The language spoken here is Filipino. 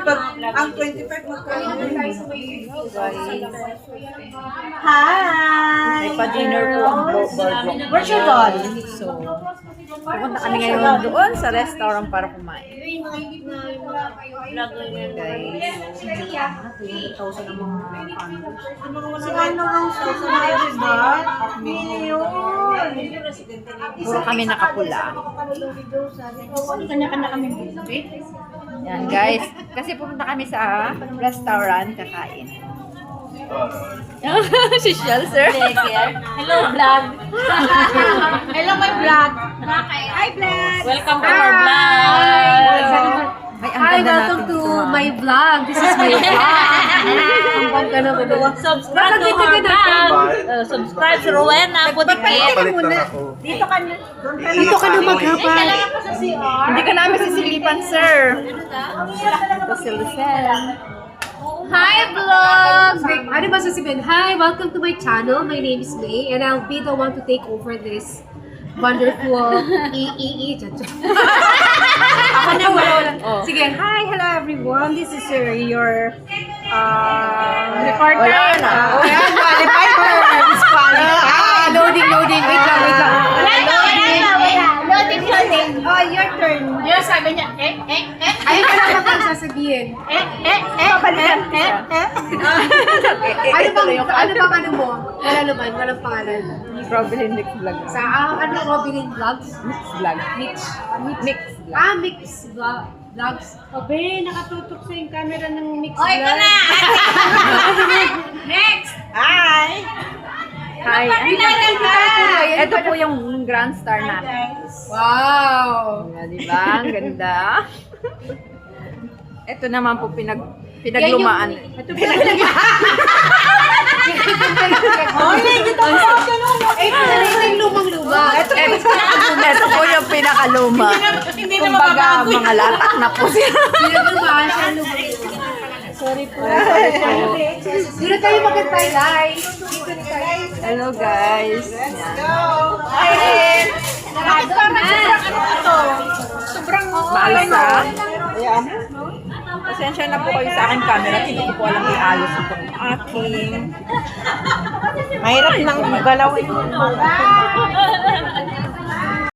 Ang 25 magkano? Hi! May pa-dinner po ang boardwalk. Where's your doll? So, pupunta kami ngayon doon sa restaurant para kumain. Guys. Si ano ang susunod ba? Puro kami nakapula. Kanya-kanya kami. Yan guys. Kasi pupunta kami sa restaurant kakain. Si Shell, sir. Hello, vlog. Hello, my vlog. Hi, vlog. Welcome to our vlog! Ay, ang Hi, ganda welcome natin to dito, my vlog. This is my vlog. Ang bangga na ba? Subscribe to our vlog! Subscribe si Rowena Pudikit. Dito ka na maghapal. Hindi ka namin sisilipan, sir. Ito si Lucel. Hi, vlog! Ano ba sasabihin? Hi, welcome to my channel. My name is May and I'll be the one to take over this wonderful Ako na wala. Sige, hi, hello everyone. This is your reporter. Wala na. Ayan, loading. Wait lang. Loading. Oh, your turn. Yung sabi niya, Ayun ka lang bang sasabihin? Pabalikan. Ano mo? Wala naman, walang pangalan. Robin Mix Vlog. Sa ano, Robin Vlogs? Mix Vlog. Mix. Mix. Mix Vlogs. Obe, nakatutok sa yung camera ng Mix O, ikaw na! Next! Hi! Hi. Vlogs. Ito po yung grand star natin. Wow! Diba? Ang ganda. Ito naman po pinaglumaan. Ito yung lumang-luma. Ito po yung pinakaluma. Kumbaga, mga latak na po sila. Pinaglumaan siya lumang-luma. Sorry po. Dito tayo magantay, guys. Dito na tayo. Hello guys. Yan. Bakit parang sobrang Maalasa. Pasensya na po kayo sa aking camera. Hindi ko po alam iayos itong aking. Mahirap nang galawin mo.